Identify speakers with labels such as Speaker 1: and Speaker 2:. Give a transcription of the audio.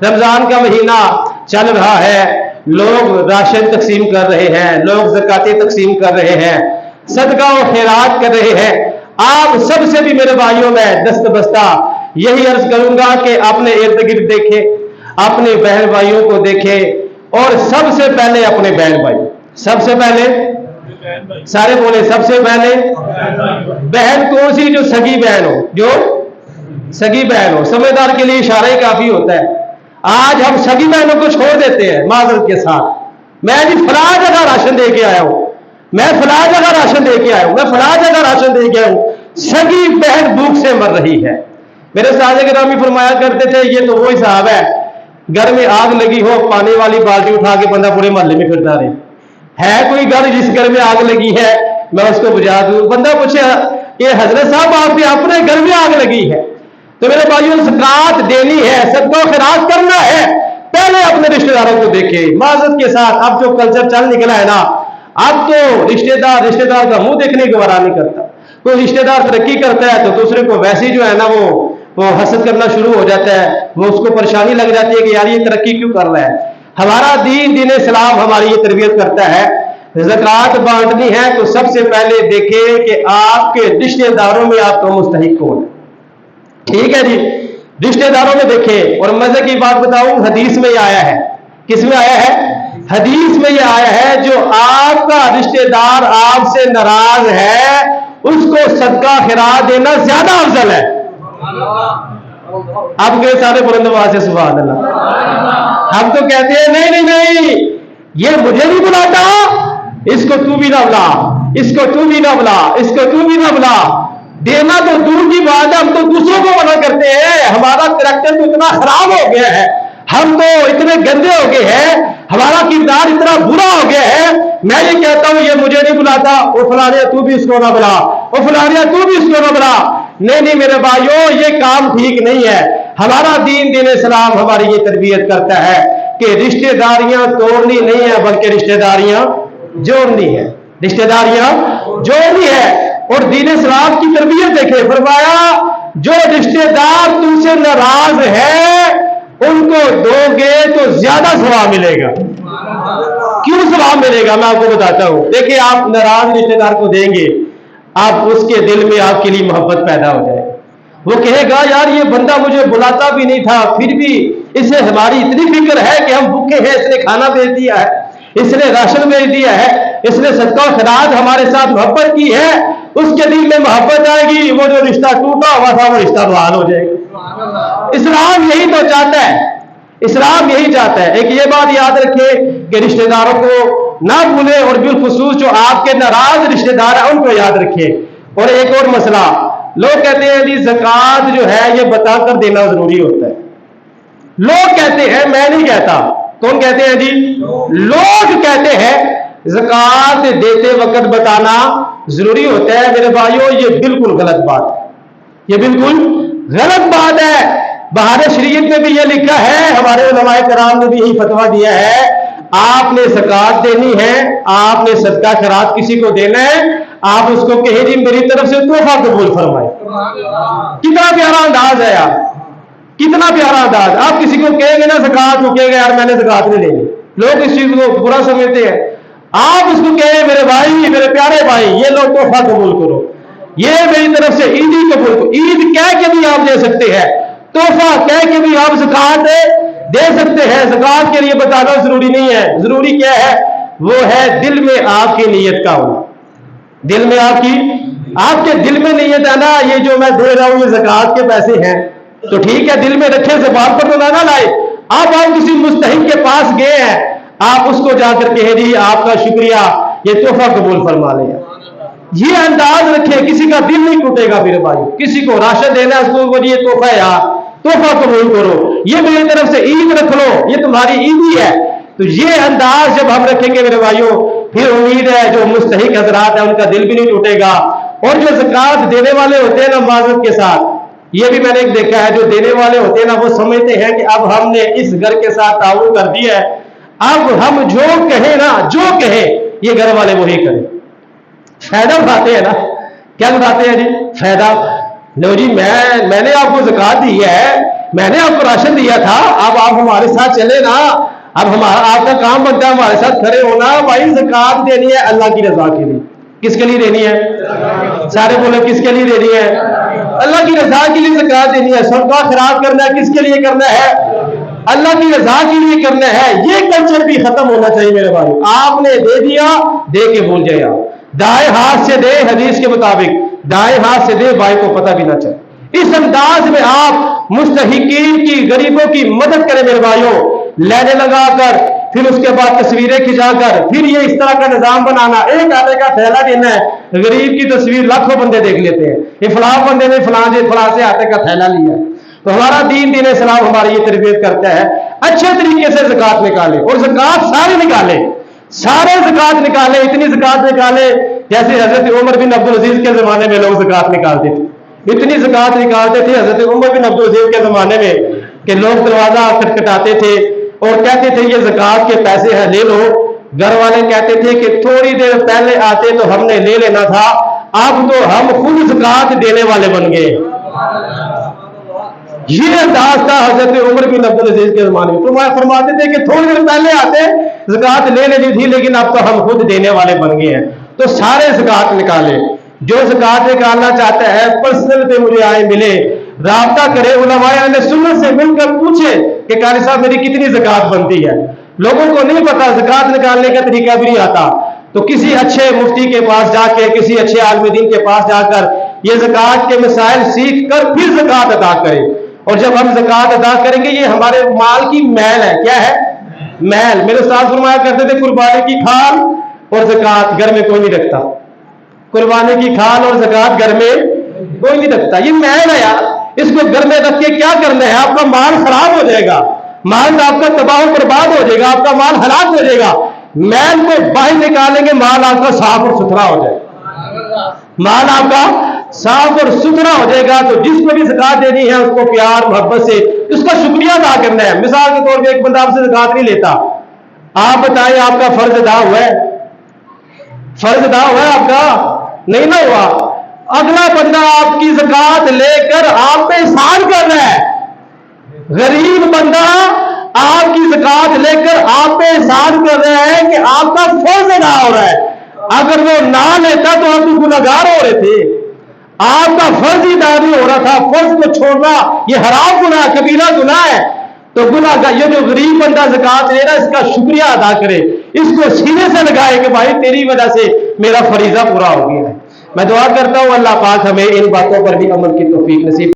Speaker 1: रमजान का महीना चल रहा है, लोग राशन तकसीम कर रहे हैं, लोग ज़कातें तकसीम कर रहे हैं, सदका और खैरात कर रहे हैं। आप सबसे भी मेरे भाइयों में दस्तबस्ता यही अर्ज करूंगा कि अपने इर्द गिर्द देखे, अपने बहन भाइयों को देखे, और सबसे पहले अपने बहन भाई, सबसे पहले सारे बोले, सबसे पहले बहन कौन सी? जो सगी बहन हो, जो सगी बहन हो। समझदार के लिए इशारा ही काफी होता है। आज हम सगी बहनों को छोड़ देते हैं माजरत के साथ। मैं जी फला जगह राशन दे के आया हूं, मैं फला जगह राशन दे के आया हूं, मैं फला जगह राशन दे के आया हूं, सगी बहन भूख से मर रही है। मेरे साथ गिरामी फरमाया करते थे, ये तो वो हिसाब है, घर में आग लगी हो, पानी वाली बाल्टी उठा के बंदा पूरे मोहल्ले में फिरता रहे। है कोई घर जिस घर में आग लगी है मैं उसको बुझा दूं? बंदा पूछे, ये हजरत साहब आपके अपने घर में आग लगी है। तो मेरे भाइयों, ज़कात देनी है, सदका खैरात करना है, पहले अपने रिश्तेदारों को देखे माजरत के साथ। अब जो कल्चर चल निकला है ना, अब तो रिश्तेदार का मुंह देखने को गवारा नहीं करता। कोई रिश्तेदार तरक्की करता है तो दूसरे को वैसे ही जो है ना वो हसद करना शुरू हो जाता है, वो उसको परेशानी लग जाती है कि यार ये तरक्की क्यों कर रहा है। हमारा दीन इस्लाम हमारी ये तरबियत करता है, ज़कात बांटनी है तो सबसे पहले देखे कि आपके रिश्तेदारों में आपका मुस्तहिक कौन है। ठीक है जी, रिश्तेदारों में देखे। और मजे की बात बताऊं, हदीस में ये आया है। किस में आया है? हदीस में ये आया है, जो आपका रिश्तेदार आपसे नाराज है उसको सदका खैरात देना ज्यादा अफजल है। अब गए सारे बुलंद आवाज से सुभान अल्लाह। हम तो कहते हैं नहीं नहीं नहीं, ये मुझे नहीं बुलाता, इसको तू भी ना बुला, इसको तू भी ना बुला, इसको तू भी ना बुला। देना तो दूर की बात है, हम तो दूसरों को मना करते हैं। हमारा करैक्टर तो इतना खराब हो गया है, हम तो इतने गंदे हो गए हैं, हमारा किरदार इतना बुरा हो गया है। मैं ये कहता हूं ये मुझे नहीं बुलाता, वो फलानिया तू भी इसको ना बुला, वो फलानिया तू भी इसको ना बुला। नहीं नहीं मेरे भाइयों, ये काम ठीक नहीं है। हमारा दीन इस्लाम हमारी ये तरबियत करता है कि रिश्तेदारियां तोड़नी नहीं है बल्कि रिश्तेदारियां जोड़नी है, रिश्तेदारियां जोड़नी है। और दीन इस्लाम की तरबियत देखे, फरमाया जो रिश्तेदार तुमसे नाराज है उनको दोगे तो ज्यादा सवाब मिलेगा। क्यों सवाब मिलेगा? मैं आपको बताता हूं। देखिए, आप नाराज रिश्तेदार को देंगे, आप उसके दिल में आपके लिए मोहब्बत पैदा हो जाएगी। वो कहेगा यार ये बंदा मुझे बुलाता भी नहीं था, फिर भी इसे हमारी इतनी फिक्र है कि हम भूखे हैं, इसने खाना भेज दिया है, इसने राशन भेज दिया है, इसने सदका खैरात हमारे साथ मोहब्बत की है। उसके दिल में मोहब्बत आएगी, वो जो रिश्ता टूटा हुआ था वो रिश्ता बहाल हो जाएगा। इस्लाम यही तो चाहता है, इस्लाम यही चाहता है। एक ये बात याद रखे कि रिश्तेदारों को ना भूले, और बिलखुसूस जो आपके नाराज रिश्तेदार है उनको याद रखे। और एक और मसला, लोग कहते हैं जी ज़कात जो है ये बताकर देना जरूरी होता है। लोग कहते हैं, मैं नहीं कहता। कौन कहते हैं जी? लोग कहते हैं ज़कात देते वक्त बताना जरूरी होता है। मेरे भाइयों, ये बिल्कुल गलत बात है, ये बिल्कुल गलत बात है। बहारे शरीयत में भी ये लिखा है, हमारे उलमाए कराम ने भी यही फतवा दिया है, आपने ज़कात देनी है, आपने सदका खैरात किसी को देना है, आप उसको कहे जी मेरी तरफ से तोहफा कबूल फरमाए। कितना प्यारा अंदाज है यार, कितना प्यारा अंदाज। आप किसी को कहेंगे ना ज़कात, वो कहेगा यार मैंने ज़कात नहीं लेनी। लोग इस चीज को बुरा समझते हैं। आप उसको कहे मेरे भाई, मेरे प्यारे भाई, ये लो तोहफा कबूल करो, ये मेरी तरफ से ईदी कबूल करो। ईद कह के भी आप दे सकते हैं, तोहफा कह के भी आप ज़कात दे सकते हैं। ज़कात के लिए बताना जरूरी नहीं है, जरूरी क्या है? वो है दिल में आपकी नीयत का होना। दिल में आपके दिल में नीयत है ना, ये जो मैं दे रहा हूं ये ज़कात के पैसे हैं, तो ठीक है, दिल में रखे, ज़बान पर तो ना लाए। आप किसी मुस्तहिक के पास गए हैं, आप उसको जाकर कहे जी आपका शुक्रिया, ये तोहफा कबूल फरमा ले। ये अंदाज रखे, किसी का दिल नहीं टूटेगा मेरे भाई। किसी को राशन देना है, उसको ये तोहफा यार, तोहफा कबूल करो, ये मेरी तरफ से ईद रख लो, ये तुम्हारी ईदी है। तो ये अंदाज जब हम रखेंगे मेरे भाइयों, फिर उम्मीद है जो मुस्तहिक हजरात है उनका दिल भी नहीं टूटेगा। और जो ज़कात देने वाले होते हैं ना माज़रत के साथ, ये भी मैंने देखा है, जो देने वाले होते हैं ना वो समझते हैं कि अब हमने इस घर के साथ ताउन कर दिया है, अब हम जो कहें ना, जो कहे ये घर वाले वही करें। फायदा उठाते हैं ना, क्या उठाते हैं जी? फायदा। लो जी मैंने आपको ज़कात दी है, میں نے آپ کو راشن دیا تھا، اب آپ ہمارے ساتھ چلے نا، اب ہمارا آپ کا کام بنتا ہے ہمارے ساتھ کھڑے ہونا۔ بھائی زکات دینی ہے اللہ کی رضا کے لیے، کس کے لیے دینی ہے؟ سارے بولے کس کے لیے دینی ہے؟ اللہ کی رضا کے لیے زکات دینی ہے۔ صدقہ خیرات کرنا ہے کس کے لیے کرنا ہے؟ اللہ کی رضا کے لیے کرنا ہے۔ یہ کلچر بھی ختم ہونا چاہیے میرے بھائی۔ آپ نے دے دیا، دے کے بھول جائے، دائیں ہاتھ سے دے، حدیث کے مطابق دائیں ہاتھ سے دے، بھائی کو پتہ بھی نہ چلے۔ اس انداز میں آپ مستحقین کی، غریبوں کی مدد کریں میرے بھائیوں، لینے لگا کر، پھر اس کے بعد تصویریں کھچا کر، پھر یہ اس طرح کا نظام بنانا، ایک آنے کا تھیلا دینا ہے، غریب کی تصویر لاکھوں بندے دیکھ لیتے ہیں، یہ فلاں بندے نے فلاں سے آٹے کا تھیلا لیا ہے۔ تو ہمارا دین اسلام ہماری یہ تربیت کرتا ہے اچھے طریقے سے زکات نکالے، اور زکات سارے نکالے، سارے زکات نکالے، اتنی زکات نکالے جیسے حضرت عمر بن عبدالعزیز کے زمانے میں لوگ زکات نکالتے تھے، اتنی زکات نکالتے تھے حضرت عمر بن عبدالعزیز کے زمانے میں کہ لوگ دروازہ کھٹکھٹاتے تھے اور کہتے تھے یہ زکات کے پیسے ہیں لے لو۔ گھر والے کہتے تھے کہ تھوڑی دیر پہلے آتے تو ہم نے لے لینا تھا، اب تو ہم خود زکات دینے والے بن گئے۔ یہ انداز تھا حضرت عمر بن عبدالعزیز کے زمانے میں۔ تو وہ فرماتے تھے کہ تھوڑی دیر پہلے آتے زکات لے لینی تھی، لیکن اب تو ہم خود دینے والے بن گئے ہیں۔ تو سارے زکات نکالے، جو زکات نکالنا چاہتا ہے پرسنل پہ مجھے آئے ملے، رابطہ کرے، علماء اہل سنت سے مل کر پوچھے کہ قاری صاحب میری کتنی زکات بنتی ہے۔ لوگوں کو نہیں پتا، زکات نکالنے کا طریقہ بھی نہیں آتا، تو کسی اچھے مفتی کے پاس جا کے، کسی اچھے عالم دین کے پاس جا کر یہ زکات کے مسائل سیکھ کر پھر زکات ادا کرے۔ اور جب ہم زکات ادا کریں گے، یہ ہمارے مال کی میل ہے۔ کیا ہے؟ میل۔ میرے استاد فرمایا کرتے تھے قربانی کی کھال اور زکات گھر میں کوئی نہیں رکھتا، قربانی کی کھال اور زکات گھر میں کوئی نہیں رکھتا، یہ میل ہے یار، اس کو گھر میں رکھ کے کیا کرنا ہے؟ آپ کا مال خراب ہو جائے گا، مال آپ کا تباہ و برباد ہو جائے گا، آپ کا مال ہلاک ہو جائے گا۔ میل کو باہر نکالیں گے، مال آپ کا صاف اور ستھرا ہو جائے گا، مال آپ کا صاف اور ستھرا ہو جائے گا۔ تو جس کو بھی زکات دینی ہے اس کو پیار محبت سے اس کا شکریہ ادا کرنا ہے۔ مثال کے طور پہ ایک بندہ آپ سے زکات نہیں لیتا، آپ بتائیں آپ کا فرض ادا ہوا ہے؟ فرض ادا ہوا ہے آپ کا؟ نہیں نہ ہوا۔ اگلا بندہ آپ کی زکات لے کر آپ پہ احسان کر رہا ہے، غریب بندہ آپ کی زکات لے کر آپ پہ احسان کر رہا ہے کہ آپ کا فرض ادا ہو رہا ہے۔ اگر وہ نہ لیتا تو آپ بھی گنہگار ہو رہے تھے، آپ کا فرض ہی ادا نہیں ہو رہا تھا۔ فرض کو چھوڑنا یہ حرام گناہ، کبیرہ گناہ ہے۔ تو گناہ کا یہ جو غریب بندہ زکات لے رہا ہے اس کا شکریہ ادا کرے، اس کو سینے سے لگائے کہ بھائی تیری وجہ سے میرا فریضہ پورا ہو گیا ہے۔ میں دعا کرتا ہوں اللہ پاک ہمیں ان باتوں پر بھی عمل کی توفیق نصیب